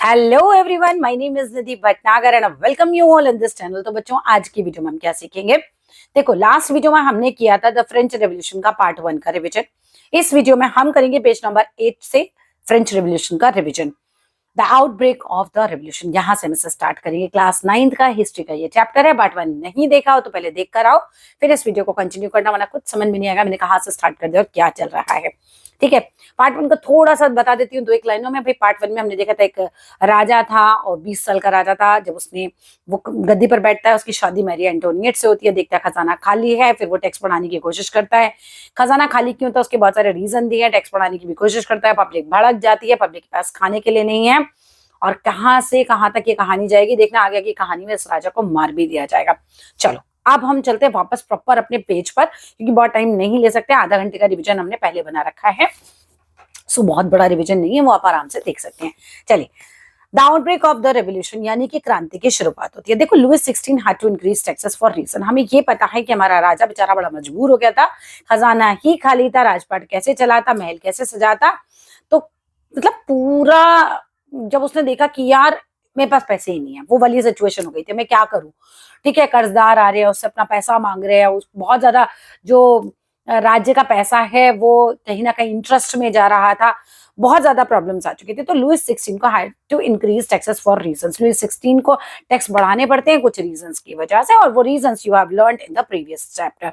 Hello everyone, my name is Nidhi Bhatnagar and welcome you all in this channel. तो बच्चों, आज की video में हम क्या सीखेंगे? देखो, लास्ट वीडियो में हमने किया था द फ्रेंच रेवोल्यूशन का पार्ट 1 का रिवीजन। इस वीडियो में हम करेंगे पेज नंबर 8 से फ्रेंच रेवोल्यूशन का revision, the outbreak of the revolution. यहाँ से हम इसे स्टार्ट करेंगे। क्लास 9th का हिस्ट्री का ये चैप्टर है। पार्ट 1 नहीं देखा हो तो पहले देख कर आओ, फिर इस वीडियो को कंटिन्यू करना, वरना कुछ समझ में नहीं आएगा मैंने कहाँ से स्टार्ट कर दिया और क्या चल रहा है। ठीक है, पार्ट 1 को थोड़ा सा बता देती हूँ 2-1 लाइनों में। भाई, पार्ट 1 में हमने देखा था एक राजा था और 20 साल का राजा था। जब उसने वो गद्दी पर बैठता है, उसकी शादी मैरी एंटोनिएट से होती है। देखता है खजाना खाली है, फिर वो टैक्स बढ़ाने की कोशिश करता है। खजाना खाली क्यों था, उसके बहुत सारे रीजन दिए हैं। टैक्स बढ़ाने की भी कोशिश करता है, पब्लिक भड़क जाती है, पब्लिक के पास खाने के लिए नहीं है। और कहां से कहां तक ये कहानी जाएगी देखना, आगे की कहानी में इस राजा को मार भी दिया जाएगा। चलो, अब हम चलते हैं वापस प्रॉपर अपने पेज पर, क्योंकि बहुत टाइम नहीं ले सकते। आधा घंटे का रिवीजन हमने पहले बना रखा है, सो बहुत बड़ा रिवीजन नहीं है, वो आप आराम से देख सकते हैं। चलिए, the outbreak of the revolution यानी कि क्रांति की शुरुआत होती है। देखो, Louis 16 had to increase taxes for reason. हमें ये पता है कि हमारा राजा बेचारा बड़ा मजबूर हो गया था, खजाना ही खाली था, राजपाट कैसे चलाता, महल कैसे सजाता। तो मतलब पूरा जब उसने देखा कि यार मेरे पास पैसे ही नहीं है, वो वाली सिचुएशन हो गई थी, मैं क्या करूं। ठीक है, कर्जदार आ रहे हैं, उससे अपना पैसा मांग रहे हैं, बहुत ज्यादा जो राज्य का पैसा है वो कहीं ना कहीं इंटरेस्ट में जा रहा था। बहुत ज्यादा प्रॉब्लम्स आ चुकी थी। तो लुइस 16 को had to increase taxes for reasons. Louis 16 को टैक्स बढ़ाने पड़ते हैं कुछ रीजंस की वजह से, और वो reasons you have learned in the previous chapter,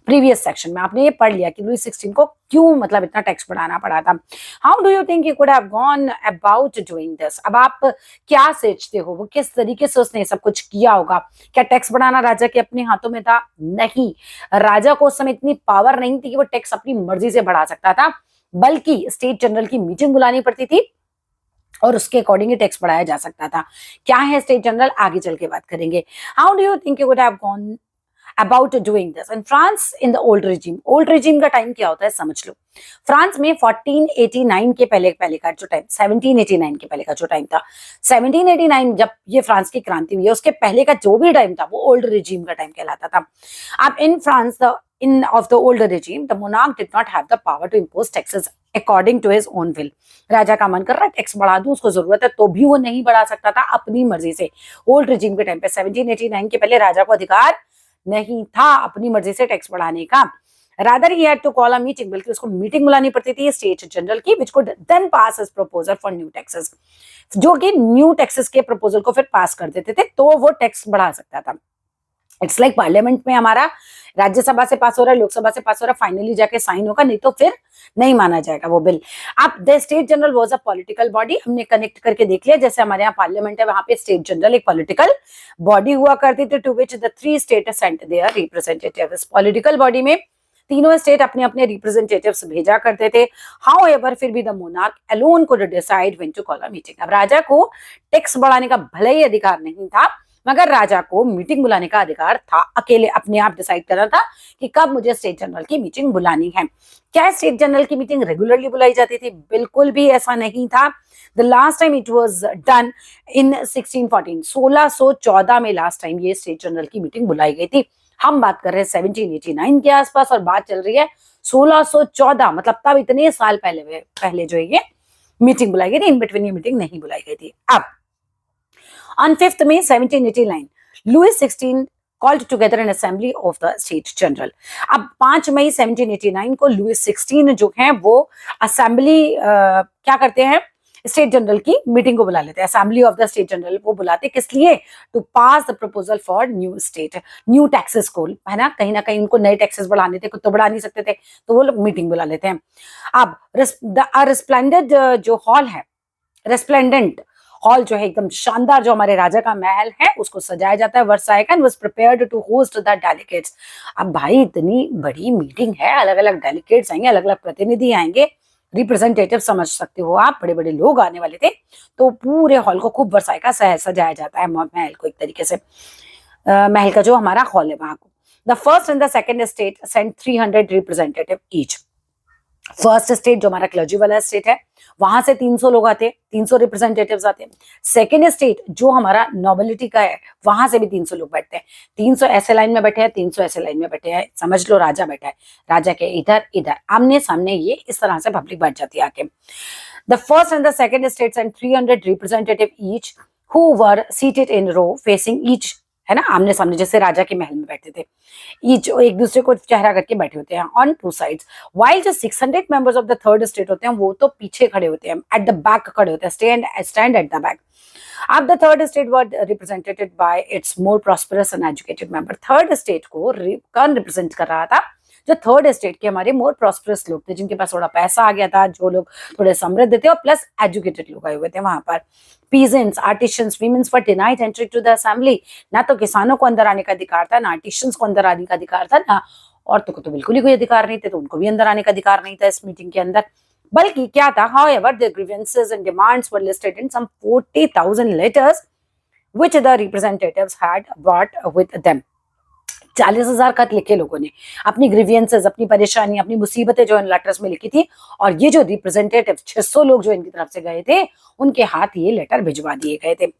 previous section में आपने ये पढ़ लिया कि लुइस 16 को क्यों मतलब इतना टैक्स बढ़ाना पड़ा था। How do you think you could have gone about doing this? अब आप क्या सोचते हो वो किस तरीके से उसने सब कुछ किया होगा? क्या टैक्स बढ़ाना राजा के अपने हाथों में था? नहीं, राजा को उस समय इतनी पावर नहीं थी कि वो टैक्स अपनी मर्जी से बढ़ा सकता था, बल्कि स्टेट जनरल की मीटिंग बुलानी पड़ती थी और उसके अकॉर्डिंग टैक्स बढ़ाया जा सकता था। क्या है स्टेट जनरल, आगे चल के बात करेंगे। How do you think you could have gone about doing this in France in the old regime? old regime का टाइम क्या होता है समझ लो। फ्रांस में 1489 के पहले पहले का जो टाइम, 1789 के पहले का जो टाइम था, 1789 जब ये फ्रांस की क्रांति हुई है, उसके पहले का जो भी टाइम था वो ओल्ड रिजीम का टाइम कहलाता था। अब in France in of the old regime the monarch did not have the power to impose taxes according to his own will. राजा का मन कर रहा है टैक्स बढ़ा दूं, उसको जरूरत है, तो भी वो नहीं बढ़ा सकता था अपनी मर्जी से। ओल्ड रिजीम के टाइम पे 1789 के पहले राजा को अधिकार नहीं था अपनी मर्जी से टैक्स बढ़ाने का। Rather he had to call a meeting, बल्कि उसको मीटिंग बुलानी पड़ती थी स्टेट जनरल की, which could then pass his proposal for new taxes, जो कि न्यू टैक्सेस के प्रपोजल को फिर पास कर देते थे, तो वो टैक्स बढ़ा सकता था। इट्स लाइक पार्लियामेंट में हमारा राज्यसभा से पास हो रहा है, लोकसभा से पास हो रहा है, फाइनली जाके साइन होगा, नहीं तो फिर नहीं माना जाएगा वो बिल। अब the state general was a political body, हमने कनेक्ट करके देख लिया, जैसे हमारे यहाँ पार्लियामेंट है, वहां पे स्टेट जनरल एक पॉलिटिकल बॉडी हुआ करती थी, to which the 3 state sent their representative. इस पॉलिटिकल बॉडी में तीनों स्टेट अपने अपने रिप्रेजेंटेटिव्स भेजा करते थे। हाउएवर फिर भी the monarch alone could decide when to call a meeting. अब राजा को टैक्स बढ़ाने का भले ही अधिकार नहीं था, मगर राजा को मीटिंग बुलाने का अधिकार था। अकेले अपने आप डिसाइड करना था कि कब मुझे स्टेट जनरल की मीटिंग बुलानी है। क्या स्टेट जनरल की मीटिंग रेगुलरली बुलाई जाती थी? बिल्कुल भी ऐसा नहीं था। The last time it was done in 1614, 1614 में लास्ट टाइम ये स्टेट जनरल की मीटिंग बुलाई गई थी। हम बात कर रहे हैं 1789 के आसपास, और बात चल रही है 1614, मतलब तब इतने साल पहले जो ये मीटिंग बुलाई गई थी। इन बिटवीन ये मीटिंग नहीं बुलाई गई थी। अब on 5th May 1789, Louis XVI called together an assembly of the State General. अब 5 मई 1789 को लुइस 16 जो है वो असेंबली क्या करते हैं, स्टेट जनरल की मीटिंग को बुला लेते हैं। Assembly of the state general वो बुलाते किस लिए? To pass the proposal for new state, new taxes को, है ना कहीं उनको नए टैक्सेस बढ़ाने थे, खुद तो बढ़ा नहीं सकते थे, तो वो लोग मीटिंग बुला लेते हैं। अब रिस्प्लेंडेंट जो हॉल है, रेस्प्लेंडेंट हॉल जो है एकदम शानदार, जो हमारे राजा का महल है, उसको सजाया जाता है। Versailles can was prepared to host the delegates. अब भाई इतनी बड़ी मीटिंग है, अलग अलग डेलीगेट्स आएंगे, अलग अलग प्रतिनिधि आएंगे, रिप्रेजेंटेटिव समझ सकते हो आप, बड़े बड़े लोग आने वाले थे। तो पूरे हॉल को खूब वर्साई का सजाया जाता है, महल को एक तरीके से, महल का जो हमारा हॉल है वहां को। The first and the second state sent 300 representative each. First state जो हमारा क्लर्जी वाला स्टेट है, वहां से 300 लोग आते हैं, 300 रिप्रेजेंटेटिव्स आते हैं। सेकेंड स्टेट जो हमारा नोबिलिटी का है, वहां से भी 300 लोग बैठते हैं। 300 ऐसे लाइन में बैठे हैं, 300 ऐसे लाइन में बैठे हैं, समझ लो राजा बैठा है, राजा के इधर इधर आमने सामने, ये इस तरह से पब्लिक बैठ जाती है आके। The first and the second states and 300 representative each who were seated in row facing each, है ना, आमने सामने, जैसे राजा के महल में बैठे थे, ईच एक दूसरे को चेहरा करके बैठे होते हैं ऑन टू साइड्स, वाइल जो 600 members of the third state होते हैं वो तो पीछे खड़े होते हैं, एट द बैक खड़े होते हैं, स्टैंड एट द बैक. अब the third state were represented by it's more prosperous and educated member. Third state को कौन रिप्रेजेंट कर रहा था? जो थर्ड स्टेट के हमारे मोर प्रॉस्परस लोग थे, जिनके पास थोड़ा पैसा आ गया था, जो लोग थोड़े समृद्ध थे और प्लस एजुकेटेड लोग आए हुए थे वहां पर. Peasants, artisans, women's were denied entry to the assembly. ना तो किसानों को अंदर आने का अधिकार था, ना आर्टिशंस को अंदर आने का अधिकार था, ना औरतों को तो बिल्कुल ही कोई अधिकार नहीं थे, तो उनको भी अंदर आने का अधिकार नहीं था इस मीटिंग के अंदर. बल्कि क्या था, however their grievances and demands were listed in some 40,000 letters which the representatives had brought with them. 40,000 खत लिखे लोगों ने, अपनी ग्रीवियंसेस, अपनी परेशानी, अपनी मुसीबतें जो इन लेटर्स में लिखी थी. और ये जो रिप्रेजेंटेटिव 600 लोग जो इनकी तरफ से गए थे, उनके हाथ ये लेटर भिजवा दिए गए थे.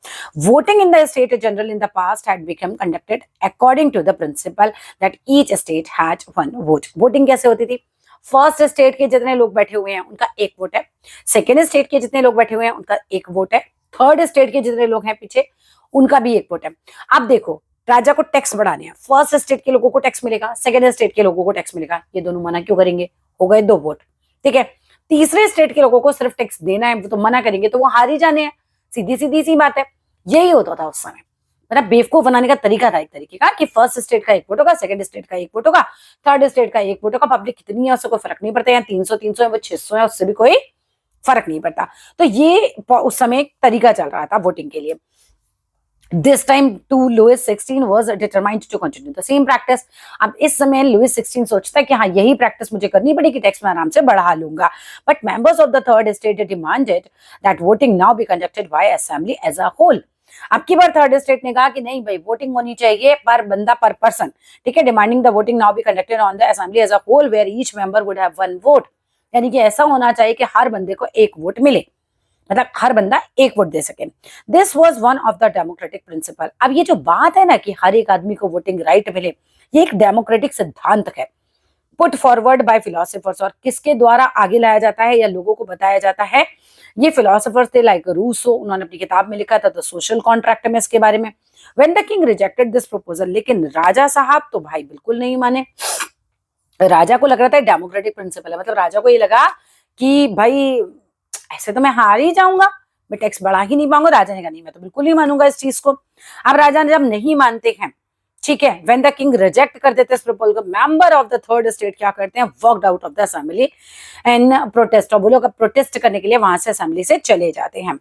Voting in the state general in the past had become conducted according to the principle that each state has one vote. Voting कैसे होती थी? फर्स्ट स्टेट के जितने लोग बैठे हुए हैं उनका एक वोट है, सेकेंड स्टेट के जितने लोग बैठे हुए हैं उनका एक वोट है, थर्ड स्टेट के जितने लोग हैं पीछे उनका भी एक वोट है. अब देखो, राजा को टैक्स बढ़ाने हैं, फर्स्ट स्टेट के लोगों को टैक्स मिलेगा, सेकेंड स्टेट के लोगों को टैक्स मिलेगा, ये दोनों मना क्यों करेंगे? हो गए 2 वोट. ठीक है, तीसरे स्टेट के लोगों को सिर्फ टैक्स देना है, वो तो मना करेंगे, तो वो हार ही जाने हैं. सीधी सीधी सी बात है. यही होता था उस समय. मतलब बेवकूफ बनाने का तरीका था एक तरीके का, कि फर्स्ट स्टेट का एक वोट होगा, सेकंड स्टेट का एक वोट होगा, थर्ड स्टेट का एक वोट होगा. पब्लिक कितनी है उससे कोई फर्क नहीं पड़ता, या 300 है वो 600 है, उससे भी कोई फर्क नहीं पड़ता. तो ये उस समय एक तरीका चल रहा था वोटिंग के लिए. This time too Louis XVI was determined to continue the same practice. अब इस समय लुइस 16 सोचता है कि हाँ यही प्रैक्टिस मुझे करनी पड़ेगी, टैक्स में आराम से बढ़ा लूंगा. But members of the third state demanded that voting now be conducted by assembly as a whole. अब की बार थर्ड स्टेट ने कहा कि नहीं भाई, वोटिंग होनी चाहिए पर बंदा पर पर्सन. ठीक है, demanding the voting now be conducted on the assembly as a whole where each member would have one vote. यानी कि ऐसा होना चाहिए कि हर बंदे को एक वोट मिले, मतलब हर बंदा एक वोट दे सके. This was one of the democratic principle. अब ये जो बात है ना कि हर एक आदमी को वोटिंग राइट मिले, ये एक डेमोक्रेटिक सिद्धांत है, पुट फॉरवर्ड बाय फिलोसोफर्स. और किसके द्वारा आगे लाया जाता है या लोगों को बताया जाता है? ये फिलोसोफर्स थे लाइक रूसो. उन्होंने अपनी किताब में लिखा था द सोशल कॉन्ट्रैक्ट में इसके बारे में. When the king rejected this proposal, लेकिन राजा साहब तो भाई बिल्कुल नहीं माने. राजा को लग रहा था डेमोक्रेटिक प्रिंसिपल है, मतलब राजा को ये लगा कि भाई ऐसे तो मैं हार ही जाऊंगा, मैं टैक्स बढ़ा ही नहीं पाऊंगा. राजा ने कहा नहीं, मैं तो बिल्कुल नहीं मानूंगा इस चीज को. अब राजा ने जब नहीं मानते हैं, ठीक है, व्हेन द किंग रिजेक्ट कर देते इस प्रपोजल को, member of the third state क्या करते हैं? Walked out of the assembly and protest. और वो लोग प्रोटेस्ट करने के लिए वहां से असेंबली से चले जाते हैं.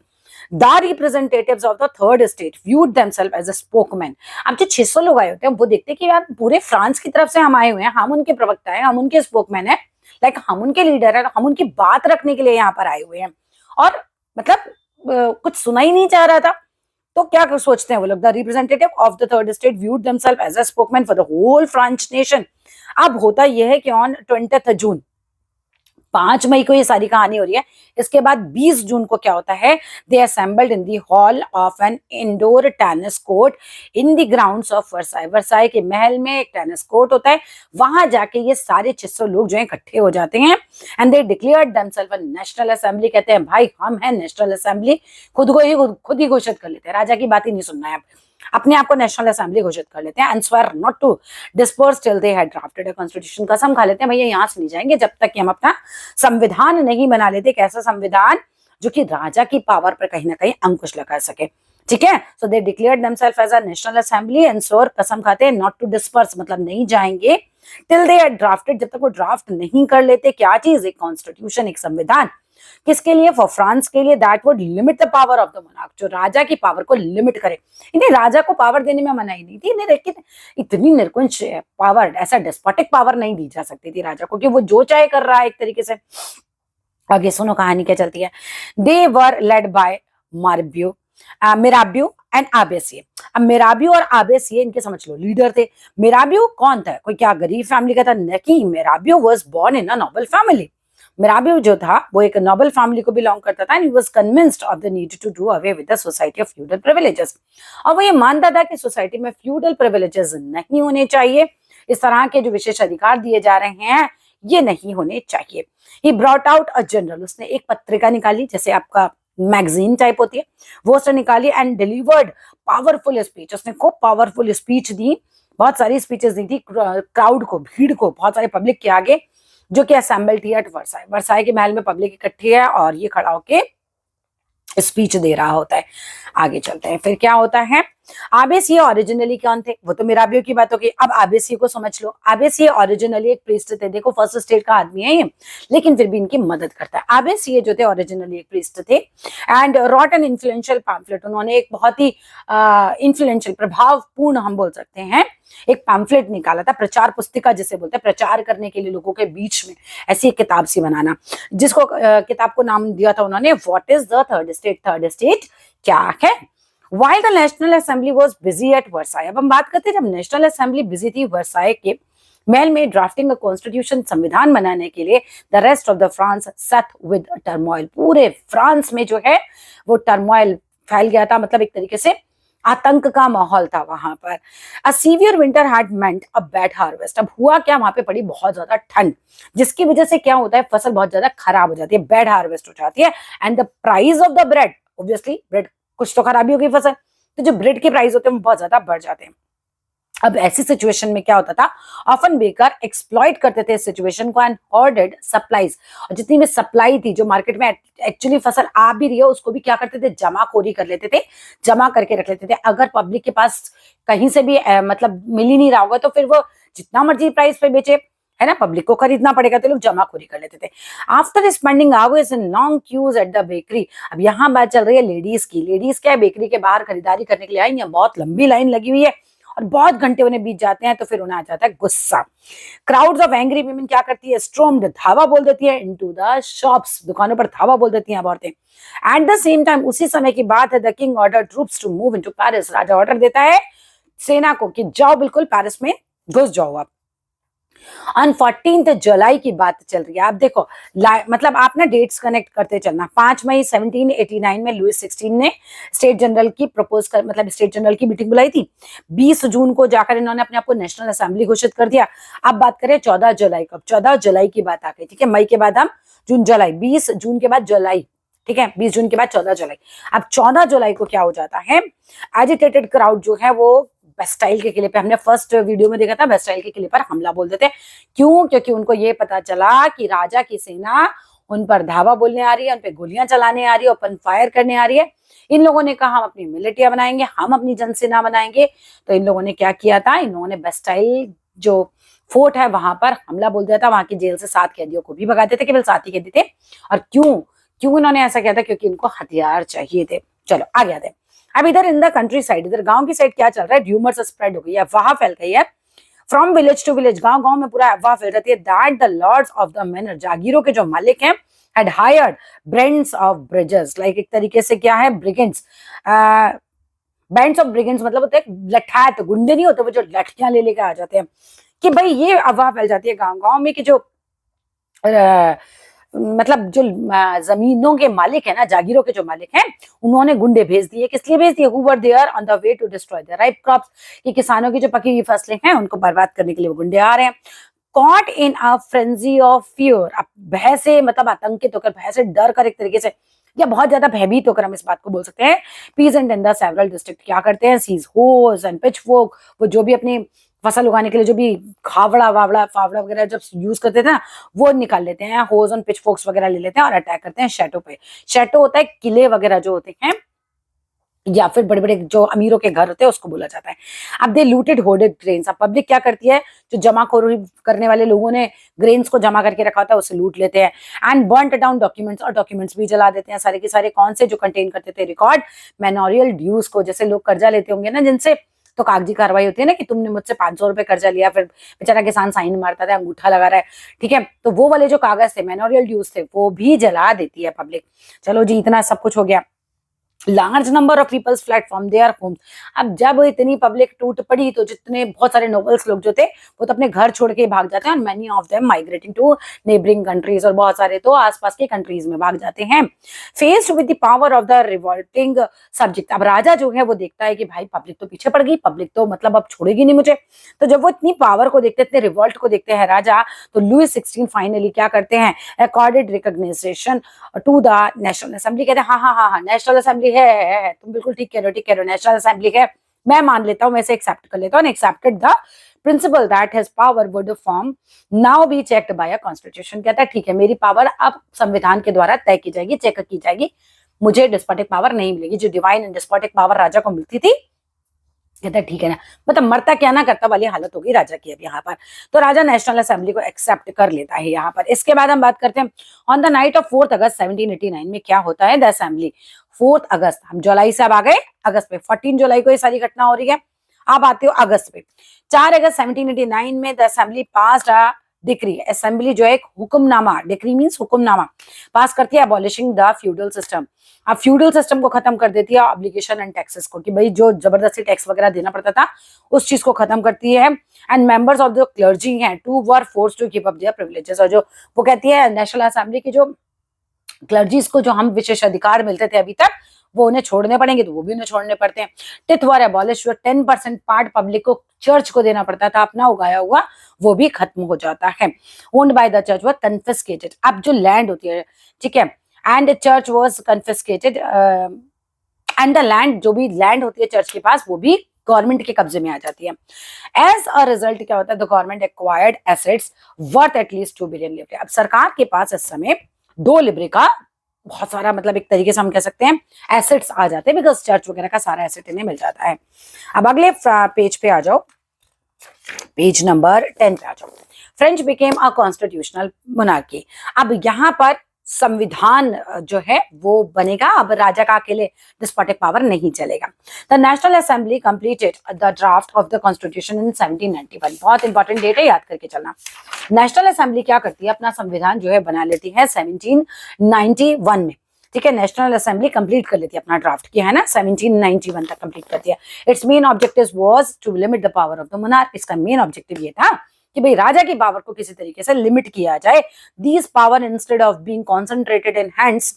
The representatives of the third state viewed themselves as a spokesman. अब जो 600 लोग आए होते हैं वो देखते हैं कि यार पूरे फ्रांस की तरफ से हम आए हुए हैं, हम उनके प्रवक्ता हैं, हम उनके स्पोकमैन हैं, लाइक हम उनके लीडर हैं, हम उनकी बात रखने के लिए यहाँ पर आए हुए हैं. और मतलब कुछ सुना ही नहीं चाह रहा था. तो क्या सोचते हैं वो लोग? The representative of the third state viewed themselves as a spokesman for the whole French nation. अब होता यह है कि ऑन 20 जून, 5 मई को ये सारी कहानी हो रही है. इसके बाद 20 जून को क्या होता है? They assembled in the hall of an indoor tennis court in the grounds of Versailles. Versailles के महल में एक टेनिस कोर्ट होता है, वहां जाके ये सारे 600 लोग जो है इकट्ठे हो जाते हैं. And they declared themselves a national assembly. कहते हैं भाई हम हैं नेशनल असेंबली. खुद ही घोषित कर लेते हैं, राजा की बात ही नहीं सुनना है, अपने आप को नेशनल असेंबली घोषित कर लेते हैं. And swear not to disperse till they had drafted a constitution. कसम खा लेते हैं भैया यहाँ से नहीं जाएंगे जब तक कि हम अपना संविधान नहीं बना लेते. एक ऐसा संविधान जो कि राजा की पावर पर कहीं ना कहीं अंकुश लगा सके. ठीक है, so they declared themselves as a national assembly and swear, कसम खाते हैं, नॉट टू डिस्पर्स, मतलब नहीं जाएंगे टिल दे हैड ड्राफ्टेड, जब तक वो ड्राफ्ट नहीं कर लेते. क्या चीज? एक कॉन्स्टिट्यूशन, एक संविधान. किसके लिए? फॉर फ्रांस के लिए. That would limit the power of the monarch, जो राजा की पावर को लिमिट करे. इन्हें राजा को पावर देने में मनाही नहीं थी, लेकिन इतनी निर्कुंज पावर, ऐसा डेस्पोटिक पावर नहीं दी जा सकती थी राजा को कि वो जो चाहे कर रहा है एक तरीके से. आगे सुनो कहानी क्या चलती है. दे वर लेड बाय मिराबियो एंड आबेसिये. अब मिराबियो और आबेसिये इनके समझ लो लीडर थे. मिराबियो कौन था? कोई क्या गरीब फैमिली का था? नहीं, Mirabeau was born in a noble family. Mirabeau जो था वो एक नोबल फैमिली को बिलोंग करता था. And he was convinced of the need to do away with the society of feudal privileges. और वो ये मानता था कि सोसाइटी में फ्यूडल प्रिविलेजेस नहीं होने चाहिए. इस तरह के जो विशेष अधिकार दिए जा रहे हैं ये नहीं होने चाहिए। He brought out a general, उसने एक पत्रिका निकाली जैसे आपका मैगजीन टाइप होती है, वो उसने निकाली एंड डिलीवर्ड पावरफुल स्पीच, उसने खूब पावरफुल स्पीच दी, बहुत सारी स्पीचेस दी थी क्राउड को, भीड़ को, बहुत सारे पब्लिक के आगे जो कि असेंबल थी एट वर्साई। वर्साई के महल में पब्लिक इकट्ठी है और ये खड़ा होके स्पीच दे रहा होता है। आगे चलते हैं, फिर क्या होता है। आबेसिये ओरिजिनली कौन थे, वो तो मिराबियो की बात होगी। अब आबेसिये को समझ लो। आबेसिये ओरिजिनली एक प्रीस्ट थे, देखो फर्स्ट स्टेट का आदमी है ये, लेकिन फिर भी इनकी मदद करता है। आबेसिये जो थे ओरिजिनली एक प्रीस्ट थे and wrote an influential pamphlet, उन्होंने एक बहुत ही इन्फ्लुएंशियल, प्रभावपूर्ण हम बोल सकते हैं, एक पैम्फलेट निकाला था, प्रचार पुस्तिका जिसे बोलते हैं, प्रचार करने के लिए लोगों के बीच में ऐसी एक किताब सी बनाना, जिसको किताब को नाम दिया था उन्होंने what is the third state. Third state क्या है। While the National Assembly was busy at Versailles, अब हम बात करते हैं जब नेशनल असेंबली बिजी थी वर्साई के महल में ड्राफ्टिंग कॉन्स्टिट्यूशन, संविधान बनाने के लिए, the rest of the France सथ विद टर्मोइल, पूरे फ्रांस में जो है वो टर्मोइल फैल गया था, मतलब एक तरीके से आतंक का माहौल था वहां पर। A severe winter had meant a bad harvest, अब हुआ क्या, वहां पे पड़ी बहुत ज्यादा ठंड, जिसकी वजह से क्या होता है, फसल बहुत ज्यादा खराब हो जाती है, बैड हार्वेस्ट हो जाती है and the price of the bread, obviously bread कुछ तो खराबी हो गई फसल, तो जो ब्रेड के प्राइस होते हैं वो बहुत ज्यादा बढ़ जाते हैं। अब ऐसी सिचुएशन में क्या होता था, ऑफन बेकर एक्सप्लॉइट करते थे इस सिचुएशन को एंड ऑर्डर्ड सप्लाईज, और जितनी भी सप्लाई थी, जो मार्केट में एक्चुअली फसल आ भी रही है उसको भी क्या करते थे, जमाखोरी कर लेते थे, जमा करके रख लेते थे। अगर पब्लिक के पास कहीं से भी मतलब मिल ही नहीं रहा होगा तो फिर वो जितना मर्जी प्राइस पे बेचे, है ना, पब्लिक को खरीदना पड़ेगा, तो लोग जमाखोरी कर लेते थे। After spending hours in long queues at the bakery, अब यहाँ बात चल रही है लेडीज की। लेडीज क्या है, बेकरी के बाहर खरीदारी करने के लिए आई हैं, बहुत लंबी लाइन लगी हुई है और बहुत घंटे उन्हें बीत जाते हैं, तो फिर उन्हें आ जाता है गुस्सा। क्राउड्स ऑफ एंग्री वीमेन क्या करती है, स्ट्रॉम्ड, धावा बोल देती है, इनटू द शॉप्स, दुकानों पर धावा बोल देती हैं औरतें। एट द सेम टाइम, उसी समय की बात है, the king order troops to move into Paris, राजा ऑर्डर देता है सेना को कि जाओ बिल्कुल पेरिस में घुस जाओ आप। ऑन 14 जुलाई की बात चल रही है। आप देखो मतलब आप ना डेट्स कनेक्ट करते चलना। 5 मई 1789 में लुइस 16 ने स्टेट जनरल की मतलब स्टेट जनरल की मीटिंग बुलाई थी। 20 जून को जाकर इन्होंने अपने आप को नेशनल असेंबली घोषित कर दिया। अब बात करें 14 जुलाई कब, 14 जुलाई की बात आ गई, ठीक है, मई के बाद हम जून जुलाई, 20 जून के बाद जुलाई, ठीक है, 20 जून के बाद 14 जुलाई। अब 14 जुलाई को क्या हो जाता है, एजिटेटेड क्राउड जो है वो बेस्टाइल के किले पे, हमने फर्स्ट वीडियो में देखा था, बेस्टाइल के किले पर हमला बोल देते हैं। क्यों, क्योंकि उनको ये पता चला कि राजा की सेना उन पर धावा बोलने आ रही है, उन पे गोलियां चलाने आ रही है, ओपन फायर करने आ रही है। इन लोगों ने कहा हम अपनी मिलिटिया बनाएंगे, हम अपनी जनसेना बनाएंगे। तो इन लोगों ने क्या किया था, इन लोगों ने बेस्टाइल जो फोर्ट है वहां पर हमला बोल दिया था। वहां की जेल से 7 कैदियों को भी भगा देते, केवल 7 ही कैदी थे। और क्यों क्यों इन्होंने ऐसा किया था, क्योंकि इनको हथियार चाहिए थे। चलो आगे आते हैं। अब इधर इन द कंट्री साइड, इधर गांव की साइड क्या चल रहा है, र्यूमर्स स्प्रेड हो गई है, अफवाह फैल गई है। फ्रॉम विलेज टू विलेज, गांव गांव में पूरा अफवाह फैल जाती है that the lords of the manor, जागीरों के जो मालिक हैं, had hired brands of bridges, like एक तरीके से क्या है, ब्रिगेंड्स, बैंड्स ऑफ ब्रिगेंड्स मतलब होते हैं लठात, गुंडे नहीं होते वो जो लठियां ले लेकर आ जाते हैं। कि भाई ये अफवाह फैल जाती है गांव गांव में कि जो मतलब जो जमीनों के मालिक है ना, जागीरों के जो मालिक हैं, उन्होंने गुंडे भेज दिए। किस लिए भेज दिए, who were there on the way to destroy the ripe crops, कि किसानों की जो पकी हुई फसलें हैं उनको बर्बाद करने के लिए वो गुंडे आ रहे हैं। Caught in a frenzy of fear, अब भय से मतलब आतंकित होकर, भय से डर कर एक तरीके से, या बहुत ज्यादा भयभीत होकर हम इस बात को बोल सकते हैं। Peasant in the several district क्या करते हैं, सीज होज एंड पिचफोर्क, वो जो भी अपनी फसल उगाने के लिए जो भी फावड़ा वगैरह जब यूज करते थे ना, वो निकाल लेते हैं, होज और पिचफोर्क्स वगैरह ले लेते हैं और अटैक करते हैं शैटो पे। शैटो होता है किले वगैरह जो होते हैं, या फिर बड़े बड़े जो अमीरों के घर होते हैं उसको बोला जाता है। अब दे लूटेड होर्डेड ग्रेन्स, अब पब्लिक क्या करती है, जो जमाखोरी करने वाले लोगों ने ग्रेन्स को जमा करके रखा होता है उसे लूट लेते हैं। एंड बर्न्ट डाउन डॉक्यूमेंट्स, और डॉक्यूमेंट्स भी जला देते हैं सारे के सारे। कौन से, जो कंटेन करते थे रिकॉर्ड मैनोरियल ड्यूज को, जैसे लोग कर्जा लेते होंगे ना जिनसे, तो कागजी कार्रवाई होती है ना कि तुमने मुझसे 500 रुपए कर्जा लिया, फिर बेचारा किसान साइन मारता था, अंगूठा लगा रहा है, ठीक है, तो वो वाले जो कागज थे, मैनोरियल ड्यूज थे, वो भी जला देती है पब्लिक। चलो जी, इतना सब कुछ हो गया। Large number of peoples fled from their homes. अब जब इतनी पब्लिक टूट पड़ी तो जितने बहुत सारे नोबल्स लोग जो थे वो तो अपने घर छोड़ के भाग जाते हैं, और many of them migrating to neighbouring countries, और बहुत सारे तो आसपास के कंट्रीज में भाग जाते हैं। Faced with the power of the revolting subject, अब राजा जो है वो देखता है कि भाई पब्लिक तो पीछे पड़ गई, पब्लिक तो मतलब अब छोड़ेगी नहीं मुझे। तो जब वो इतनी पावर को देखते, इतने रिवोल्ट को देखते हैं राजा, तो लुईस 16 फाइनली क्या करते हैं, accorded recognition to the national assembly. कहते हैं हाँ हाँ हाँ हाँ नेशनल असेंबली है, तुम बिल्कुल ठीक कह रहे हो, ठीक कह रहे हो, नेशनल असेंबली है, मैं मान लेता हूँ, मैं इसे एक्सेप्ट कर लेता हूँ। Accepted the principle that his power would form now be checked by a constitution. कहता है ठीक है, मेरी पावर अब संविधान के द्वारा तय की जाएगी, चेक की जाएगी, मुझे डिस्पोटिक पावर नहीं मिलेगी, जो डिवाइन एंड डिस्पोटिक पावर राजा को मिलती थी। कहता है ठीक है ना, मतलब मरता क्या ना करता वाली हालत होगी राजा की अब यहाँ पर। तो राजा नेशनल असेंबली को एक्सेप्ट कर लेता है यहाँ पर। इसके बाद हम बात करते हैं ऑन द नाइट ऑफ 4 अगस्त 1789 में क्या होता है। द असेंबली 4 अगस्त, हम जुलाई से अब आ गए अगस्त पे, 14 जुलाई को ये सारी घटना हो रही है, आप आते हो अगस्त पे। 4 अगस्त 1789 में the assembly pass decree, assembly जो है एक हुक्मनामा, डिक्री मींस हुक्मनामा, पास करती है अबॉलिशिंग द फ्यूडल सिस्टम। अब फ्यूडल सिस्टम को खत्म कर देती है, ऑब्लिगेशन एंड टैक्सेस को, कि भाई जो जबरदस्ती टैक्स वगैरह देना पड़ता था उस चीज को खत्म करती है। And members of the clergy हैं to were force to keep up their privileges, और जो वो कहती है नेशनल असेंबली की जो क्लर्जीज को जो हम विशेष अधिकार मिलते थे अभी तक वो उन्हें छोड़ने पड़ेंगे, तो वो भी उन्हें छोड़ने पड़ते हैं। टिथ वर एबॉलिश, 10% पार्ट पब्लिक को चर्च को देना पड़ता था अपना उगाया हुआ, वो भी खत्म हो जाता है। Owned by the church were confiscated, अब जो लैंड होती है, ठीक है, and church was confiscated, and the land, जो भी लैंड होती है चर्च के पास वो भी गवर्नमेंट के कब्जे में आ जाती है। एज अ रिजल्ट क्या होता है, the government acquired assets worth at least 2 billion Libre. अब सरकार के पास इस समय 2 लिब्रे का बहुत सारा, मतलब एक तरीके से हम कह सकते हैं एसेट्स आ जाते हैं, बिकॉज चर्च वगैरह का सारा एसेट इन्हें मिल जाता है। अब अगले पेज पे आ जाओ, पेज नंबर 10 पे आ जाओ। French became a constitutional monarchy, अब यहाँ पर संविधान जो है वो बनेगा, अब राजा का अकेले डिस्पोटिक पावर नहीं चलेगा। The national assembly completed the draft of the constitution in 1791, बहुत इंपॉर्टेंट डेट है, याद करके चलना। नेशनल असेंबली क्या करती है, अपना संविधान जो है बना लेती है 1791 में, ठीक है, नेशनल असेंबली कंप्लीट कर लेती है अपना ड्राफ्ट, किया है ना, 1791 तक कंप्लीट करती है। Its main objective was to limit the power of the monarch, इसका मेन ऑब्जेक्टिव ये था कि भाई राजा की पावर को किसी तरीके से लिमिट किया जाए। These power instead of being concentrated in hands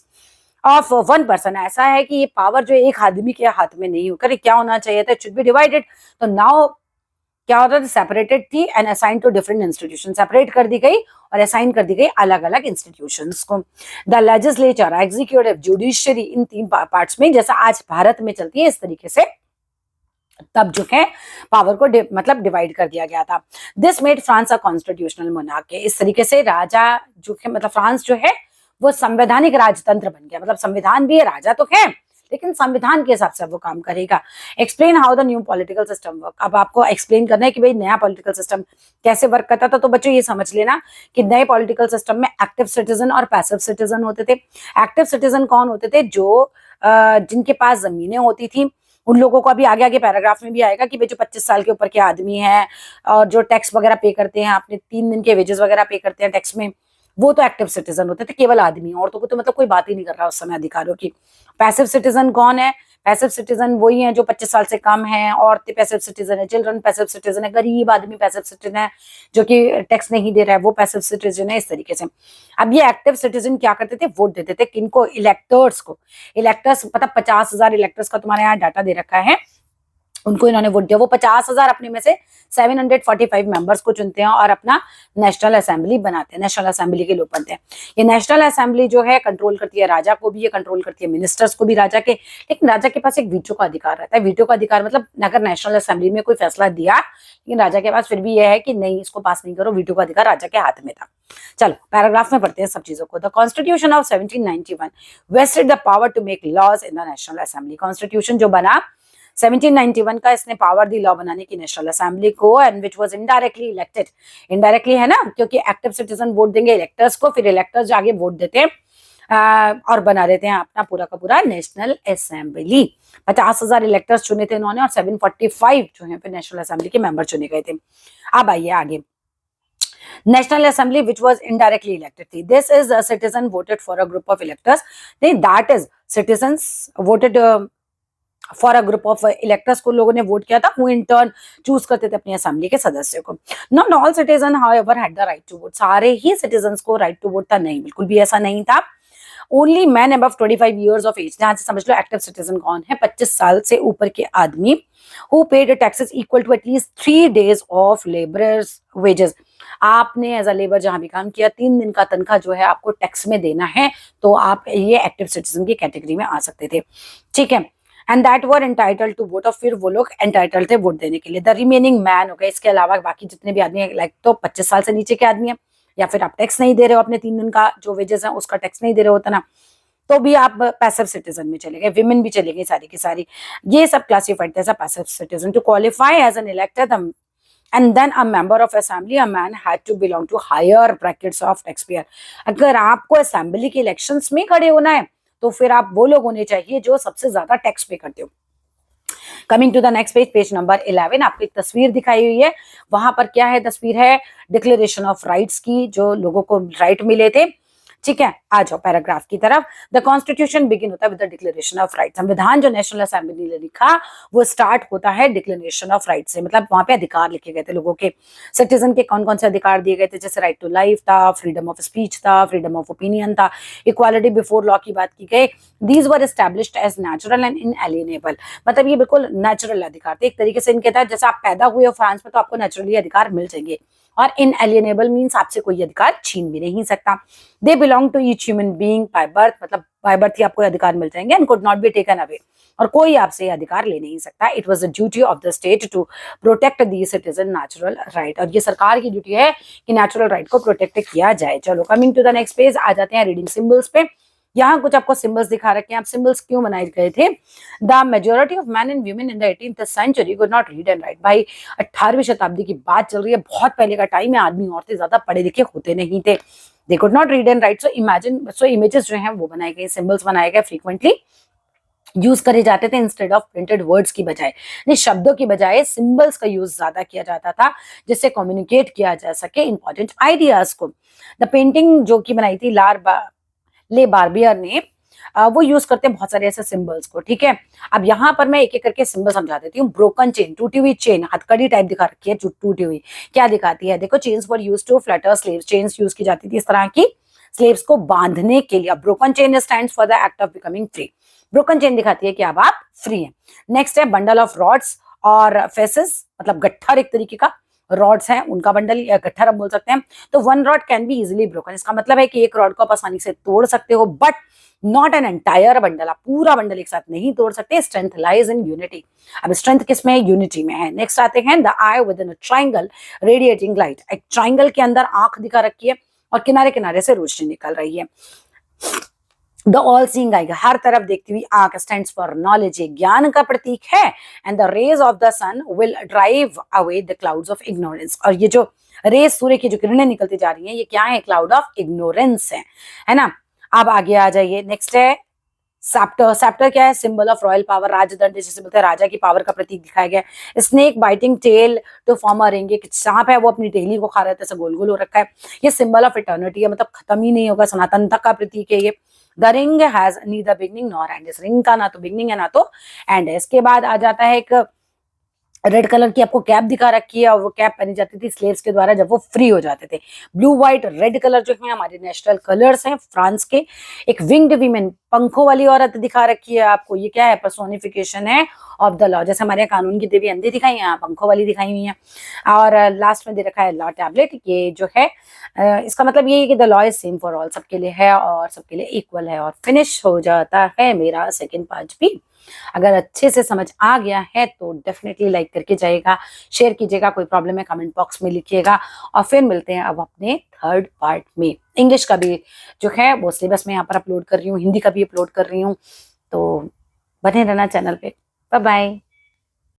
of one person, ऐसा है कि ये पावर जो एक आदमी के हाथ में नहीं होकर क्या होना चाहिए था, इट शुड बी डिवाइडेड। तो नाउ क्या होता था, सेपरेटेड थी and assign to different institution, separate कर दी गई और असाइन कर दी गई अलग अलग इंस्टीट्यूशंस को। The legislature, executive, judiciary, in 3 parts में, जैसा आज भारत में चलती है इस तरीके से तब जो है पावर को मतलब डिवाइड कर दिया गया था। This made France a constitutional monarchy, इस तरीके से राजा जो है, मतलब फ्रांस जो है वो संवैधानिक राजतंत्र बन गया, मतलब संविधान भी है, राजा तो है लेकिन संविधान के हिसाब से वो काम करेगा। Explain how the new political system work, अब आपको एक्सप्लेन करना है कि भाई नया पॉलिटिकल सिस्टम कैसे वर्क करता था। तो बच्चों ये समझ लेना कि नए पॉलिटिकल सिस्टम में एक्टिव सिटीजन और पैसिव सिटीजन होते थे। एक्टिव सिटीजन कौन होते थे, जो जिनके पास जमीनें होती थी, उन लोगों को अभी आगे आगे पैराग्राफ में भी आएगा कि भाई जो 25 साल के ऊपर के आदमी हैं और जो टैक्स वगैरह पे करते हैं, अपने 3 दिन के वेजेस वगैरह पे करते हैं टैक्स में, वो तो एक्टिव सिटीजन होते थे, केवल आदमी। औरतों को तो मतलब कोई बात ही नहीं कर रहा उस समय अधिकारों की। पैसिव सिटीजन कौन है, पैसिव सिटीजन वही है जो 25 साल से कम है, औरतें पैसिव सिटीजन है, चिल्ड्रन पैसिव सिटीजन है, गरीब आदमी पैसिव सिटीजन है जो कि टैक्स नहीं दे रहा है वो पैसिव सिटीजन है, इस तरीके से। अब ये एक्टिव सिटीजन क्या करते थे, वोट देते थे, किनको, इलेक्टर्स को। इलेक्टर्स पता 50,000 इलेक्टर्स का तुम्हारे यहाँ डाटा दे रखा है, उनको इन्होंने वोट दिया। वो 50,000 अपने में से 745 मेंबर्स को चुनते हैं और अपना नेशनल असेंबली बनाते हैं, नेशनल असेंबली के लोग बनते हैं। ये नेशनल असेंबली जो है कंट्रोल करती है राजा को भी, ये कंट्रोल करती है मिनिस्टर्स को भी राजा के, लेकिन राजा के पास एक वीटो का अधिकार रहता है। वीटो का अधिकार मतलब अगर नेशनल असेंबली में कोई फैसला दिया लेकिन राजा के पास फिर भी यह है कि नहीं इसको पास नहीं करो, वीटो का अधिकार राजा के हाथ में था। चलो पैराग्राफ में पढ़ते हैं सब चीजों को। The constitution of 1791 vested the power to make laws in the national assembly, constitution जो बना 1791 का, इसने पावर दी लॉ बनाने की नेशनल असेंबली को, and which was indirectly elected. Indirectly है ना, क्योंकि एक्टिव सिटीजन वोट देंगे इलेक्टर्स को, फिर इलेक्टर्स जाके वोट देते हैं और बना देते हैं अपना पूरा का पूरा नेशनल असेंबली। 50,000 इलेक्टर्स चुने थे इन्होंने और 745 जो है फिर नेशनल असेंबली के मेंबर चुने गए थे। अब आइए आगे। National Assembly, which was indirectly elected थी. This is a citizen voted for a group of electors. नहीं, that is citizens voted for a group of electors को लोगों ने वोट किया था, वो इन टर्न चूज करते थे अपनी असेंबली के सदस्यों को. Not all citizen however had the right to vote. सारे ही सिटीजन्स को राइट टू वोट था? नहीं, बिल्कुल भी ऐसा नहीं था. Only man above 25 years of age, ध्यान से समझ लो एक्टिव सिटीजन कौन है, 25 साल से ऊपर के आदमी, who paid taxes equal to at least 3 days of labourers wages. आपने एज अ लेबर जहां भी काम किया 3 दिन का तनख्वाह जो है आपको टैक्स में देना है, तो आप ये एक्टिव सिटीजन की कैटेगरी में आ सकते थे. ठीक है. And that were entitled to vote. और फिर वो लोग एंटाइटल्ड थे वोट देने के लिए. द रिमेनिंग मैन हो गए, इसके अलावा बाकी जितने भी आदमी लाइक तो 25 साल से नीचे के आदमी है, या फिर आप टैक्स नहीं दे रहे हो, अपने 3 दिन का जो वेजेस है उसका टैक्स नहीं दे रहे हो ना, तो भी आप पैसिव सिटीजन में चले गए. विमेन भी चले गई सारी की सारी. ये सब क्लासिफाइड थे as a passive citizen. To qualify as an elected and then a member of assembly, a man had to belong to higher brackets of taxpayer. अगर आपको असेंबली के इलेक्शंस में खड़े होना है तो फिर आप वो लोग होने चाहिए जो सबसे ज्यादा टैक्स पे करते हो. Coming to the next page, page number 11, आपको एक तस्वीर दिखाई हुई है. वहां पर क्या है? तस्वीर है डिक्लेरेशन ऑफ राइट्स की, जो लोगों को राइट मिले थे. ठीक है, आ जाओ पैराग्राफ की तरफ. द कॉन्स्टिट्यूशन बिगिन होता है with the declaration of right. संविधान जो नेशनल असेंबली ने लिखा वो स्टार्ट होता है डिक्लेरेशन ऑफ राइट से. मतलब वहां पे अधिकार लिखे गए थे लोगों के, सिटीजन के कौन कौन से अधिकार दिए गए थे, जैसे राइट टू लाइफ था, फ्रीडम ऑफ स्पीच था, फ्रीडम ऑफ ओपिनियन था, इक्वालिटी बिफोर लॉ की बात की गई. These were established as natural and inalienable. मतलब ये बिल्कुल नेचुरल अधिकार थे एक तरीके से. इनके तहत जैसे आप पैदा हुए हो फ्रांस में तो आपको नेचुरली अधिकार मिल जाएंगे. और इनएलिएनेबल मीन्स आपसे कोई अधिकार छीन भी नहीं सकता. They belong to each human being by birth. मतलब बाय बर्थ ही आपको अधिकार मिल जाएंगे and could not be taken away. और कोई आपसे अधिकार ले नहीं सकता. It was the duty of the state to protect the citizen natural right. और ये सरकार की ड्यूटी है कि नेचुरल राइट को प्रोटेक्ट किया जाए. चलो coming to the next page, आ जाते हैं रीडिंग सिंबल्स पे. यहाँ कुछ आपको सिंबल्स दिखा रखे हैं. आप सिंबल्स क्यों बनाए गए थे? The majority of man and women in the 18th century could not read and write. भाई 18वीं शताब्दी की बात चल रही है, बहुत पहले का टाइम है. आदमी औरतें ज्यादा पढ़े लिखे होते नहीं थे. They could not read and right. So imagine, so images जो हैं वो बनाए गए, सिंबल्स बनाए गए, फ्रीक्वेंटली यूज करे जाते थे इंस्टेड ऑफ प्रिंटेड वर्ड्स की बजाय. नहीं, शब्दों की बजाय सिंबल्स का यूज ज्यादा किया जाता था जिससे कम्युनिकेट किया जा सके इंपॉर्टेंट आइडियाज को. द पेंटिंग जो की बनाई थी ले बार्बियर ने, वो यूज करते हैं बहुत सारे ऐसे सिंबल्स को. ठीक है, अब यहाँ पर मैं एक एक करके सिंबल समझा देती हूँ. ब्रोकन चेन, टूटी हुई चेन, हथकड़ी टाइप दिखा रखी है, टूटी हुई. क्या दिखाती है? देखो, chains were used to flutter slaves. Chains use की जाती थी इस तरह की स्लेव्स को बांधने के लिए. Broken chain stands for the act of becoming free. Broken chain दिखाती है कि अब आप फ्री हैं. नेक्स्ट है बंडल ऑफ रॉड्स और फेसेस, मतलब गट्ठर एक तरीके का. रॉड्स हैं उनका बंडल या गट्ठर हम बोल सकते हैं. तो one rod can be easily broken. इसका मतलब है कि एक रॉड को आप आसानी से तोड़ सकते हो, but not an entire bundle. आप पूरा बंडल एक साथ नहीं तोड़ सकते. Strength lies in unity. अब स्ट्रेंथ किस में है? यूनिटी में है. नेक्स्ट आते हैं the I with in a triangle radiating light. एक ट्राइंगल के अंदर आंख दिखा रखी है और किनारे किनारे से रोशनी निकल रही है. द ऑल सीइंग आई, हर तरफ देखती हुई आंख, स्टैंड्स फॉर नॉलेज, ज्ञान का प्रतीक है. And the rays of the sun will drive away the clouds of ignorance. और ये जो रेज, सूर्य की जो किरणें निकलती जा रही हैं, ये क्या है? क्लाउड ऑफ इग्नोरेंस है ना. अब आगे आ जाइए. नेक्स्ट है सैप्टर. सैप्टर क्या है? Symbol of royal power. राजदंड जिसे बोलते हैं राजा की पावर का प्रतीक दिखाया गया. Snake biting tail to form a ring. एक सांप है वो अपनी टेली को खा रहा है, ऐसा गोल गोल हो रखा है. ये सिंबल ऑफ इटर्निटी है, मतलब खत्म ही नहीं होगा, सनातनता का प्रतीक है ये. The ring has neither beginning nor and. इस रिंग का ना तो बिगनिंग है ना तो एंड है. इसके बाद आ जाता है एक रेड कलर की आपको कैप दिखा रखी है, और वो कैप पहनी जाती थी स्लेव्स के द्वारा जब वो फ्री हो जाते थे. ब्लू व्हाइट रेड कलर जो है हमारे नेशनल कलर्स हैं फ्रांस के. एक विंग्ड वीमेन, पंखों वाली औरत दिखा रखी है आपको. ये क्या है? पर्सोनिफिकेशन है ऑफ द लॉ. जैसे हमारे कानून की देवी अंधी दिखाई है, पंखों वाली दिखाई हुई है. और लास्ट में दे रखा है लॉ टैबलेट. ये जो है इसका मतलब ये है कि the law is same for all, सबके लिए है और सबके लिए इक्वल है. और फिनिश हो जाता है मेरा सेकेंड पार्ट भी. अगर अच्छे से समझ आ गया है तो डेफिनेटली लाइक करके जाइएगा, शेयर कीजिएगा. कोई प्रॉब्लम है कमेंट बॉक्स में लिखिएगा. और फिर मिलते हैं अब अपने थर्ड पार्ट में. इंग्लिश का भी जो है वो सिलेबस में यहाँ पर अपलोड कर रही हूँ, हिंदी का भी अपलोड कर रही हूँ. तो बने रहना चैनल पे. Bye bye.